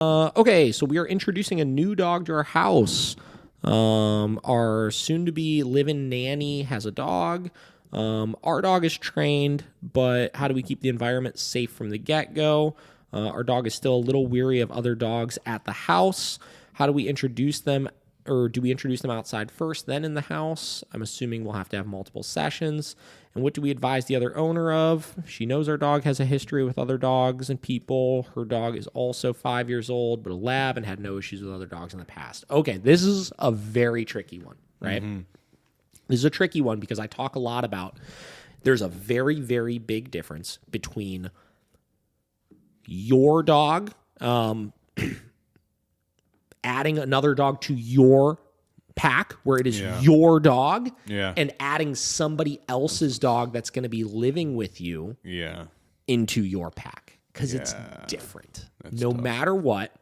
Okay, so we are introducing a new dog to our house. Our soon-to-be live-in nanny has a dog. Our dog is trained, but how do we keep the environment safe from the get-go? Our dog is still a little weary of other dogs at the house. How do we introduce them, or do we introduce them outside first, then in the house? I'm assuming we'll have to have multiple sessions. And what do we advise the other owner of? She knows our dog has a history with other dogs and people. Her dog is also 5 years old, but a lab, and had no issues with other dogs in the past. Okay, this is a very tricky one, right? Mm-hmm. This is a tricky one because I talk a lot about there's a very, very big difference between your dog adding another dog to your pack where it is your dog and adding somebody else's dog that's going to be living with you into your pack, because it's different. That's no tough. Matter what,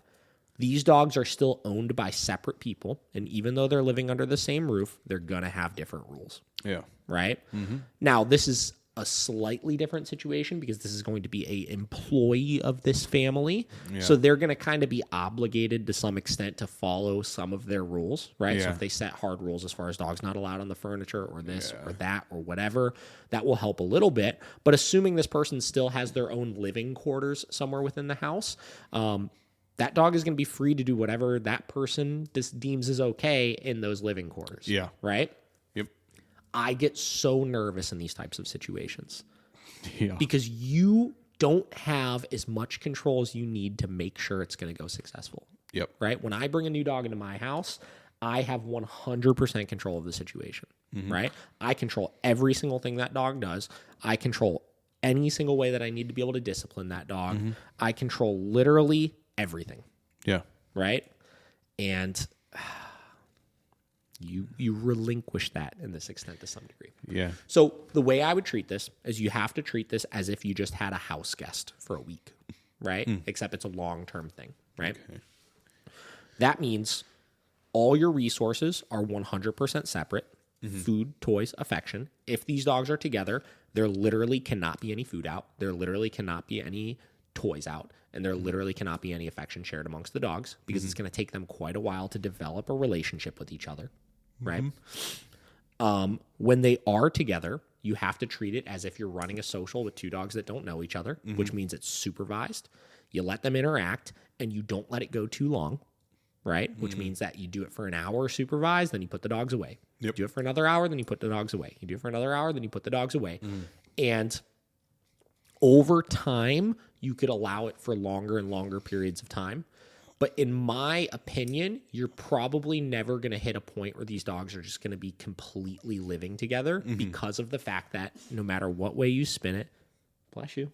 these dogs are still owned by separate people, and even though they're living under the same roof, they're going to have different rules. Yeah. Right? Mm-hmm. Now, this is a slightly different situation because this is going to be a employee of this family. Yeah. So they're going to kind of be obligated to some extent to follow some of their rules, right? Yeah. So if they set hard rules as far as dogs not allowed on the furniture or this or that or whatever, that will help a little bit. But assuming this person still has their own living quarters somewhere within the house, that dog is going to be free to do whatever that person deems is okay in those living quarters. Yeah. Right? I get so nervous in these types of situations because you don't have as much control as you need to make sure it's going to go successful. Yep. Right? When I bring a new dog into my house, I have 100% control of the situation. Mm-hmm. Right? I control every single thing that dog does. I control any single way that I need to be able to discipline that dog. Mm-hmm. I control literally everything. Yeah. Right? And you relinquish that in this extent to some degree. Yeah. So the way I would treat this is you have to treat this as if you just had a house guest for a week, right? Except it's a long-term thing, right? Okay. That means all your resources are 100% separate. Mm-hmm. Food, toys, affection. If these dogs are together, there literally cannot be any food out. There literally cannot be any toys out. And there literally cannot be any affection shared amongst the dogs because it's going to take them quite a while to develop a relationship with each other. Right? When they are together, you have to treat it as if you're running a social with two dogs that don't know each other, which means it's supervised. You let them interact, and you don't let it go too long, right? Which means that you do it for an hour supervised, then you put the dogs away. Yep. You do it for another hour, then you put the dogs away. You do it for another hour, then you put the dogs away. And over time, you could allow it for longer and longer periods of time. But in my opinion, you're probably never going to hit a point where these dogs are just going to be completely living together because of the fact that no matter what way you spin it, bless you,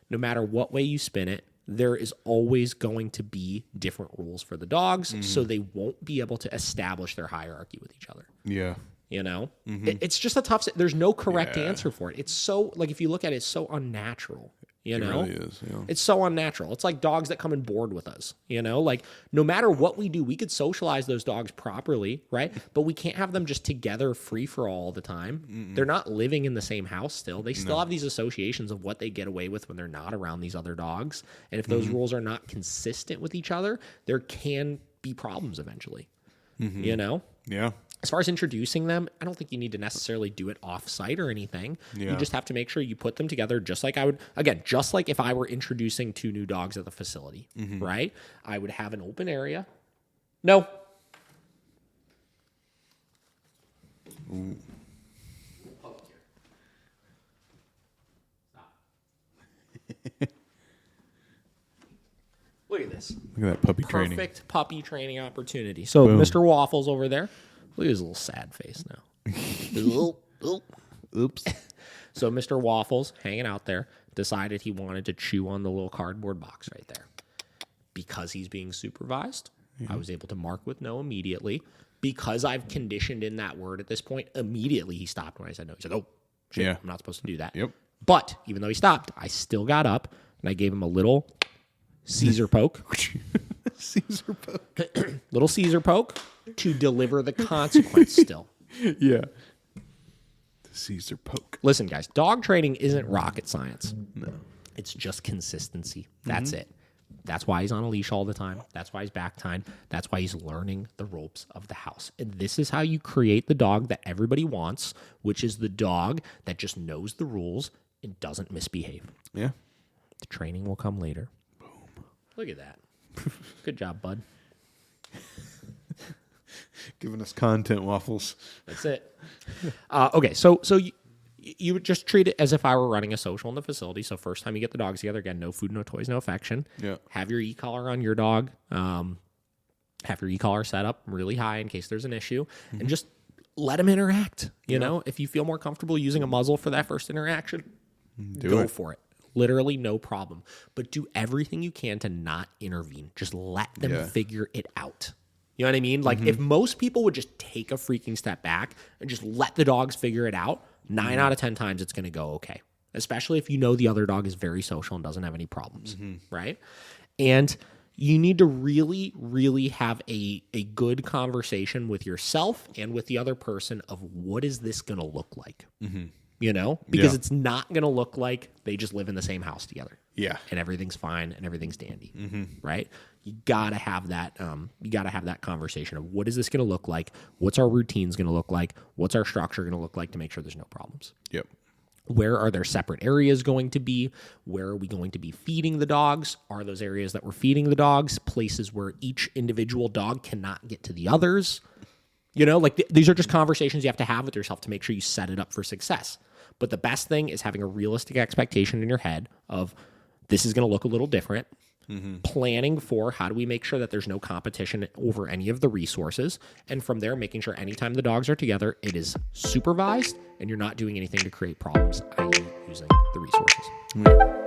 no matter what way you spin it, there is always going to be different rules for the dogs, so they won't be able to establish their hierarchy with each other. Yeah. You know? It's just a tough... There's no correct answer for it. It's so... Like, if you look at it, it's so unnatural. You know? It really is, yeah. It's so unnatural. It's like dogs that come and board with us, you know? Like, no matter what we do, we could socialize those dogs properly, right? But we can't have them just together free for all the time. They're not living in the same house still. They still have these associations of what they get away with when they're not around these other dogs. And if those rules are not consistent with each other, there can be problems eventually, you know? Yeah. As far as introducing them, I don't think you need to necessarily do it off-site or anything. Yeah. You just have to make sure you put them together just like I would, again, just like if I were introducing two new dogs at the facility, right? I would have an open area. No. Ooh. Stop. Look at this. Look at that puppy training. Perfect puppy training opportunity. So boom. Mr. Waffles over there. Look at his little sad face now. Oops. So Mr. Waffles, hanging out there, decided he wanted to chew on the little cardboard box right there. Because he's being supervised, I was able to mark with no immediately. Because I've conditioned in that word at this point, immediately he stopped when I said no. He said, oh, shit, I'm not supposed to do that. Yep. But even though he stopped, I still got up and I gave him a little Caesar poke. Caesar poke. Little Caesar poke to deliver the consequence still. Yeah. The Caesar poke. Listen, guys, dog training isn't rocket science. No. It's just consistency. That's it. That's why he's on a leash all the time. That's why he's back tied. That's why he's learning the ropes of the house. And this is how you create the dog that everybody wants, which is the dog that just knows the rules and doesn't misbehave. Yeah. The training will come later. Boom. Look at that. Good job, bud. Giving us content, Waffles. That's it. Okay, so you would just treat it as if I were running a social in the facility. So first time you get the dogs together, again, no food, no toys, no affection. Yeah. Have your e-collar on your dog. Have your e-collar set up really high in case there's an issue. And just let him interact. You know, if you feel more comfortable using a muzzle for that first interaction, go for it. Literally no problem. But do everything you can to not intervene. Just let them figure it out. You know what I mean? Like if most people would just take a freaking step back and just let the dogs figure it out, 9 out of 10 times it's going to go okay. Especially if you know the other dog is very social and doesn't have any problems, right? And you need to really, really have a good conversation with yourself and with the other person of what is this going to look like? You know, because it's not going to look like they just live in the same house together. Yeah. And everything's fine and everything's dandy. Right. You got to have that. You got to have that conversation of what is this going to look like? What's our routines going to look like? What's our structure going to look like to make sure there's no problems? Yep. Where are there separate areas going to be? Where are we going to be feeding the dogs? Are those areas that we're feeding the dogs places where each individual dog cannot get to the others? You know, like these are just conversations you have to have with yourself to make sure you set it up for success. But the best thing is having a realistic expectation in your head of this is going to look a little different. Planning for how do we make sure that there's no competition over any of the resources. And from there, making sure anytime the dogs are together, it is supervised and you're not doing anything to create problems, i.e. using the resources.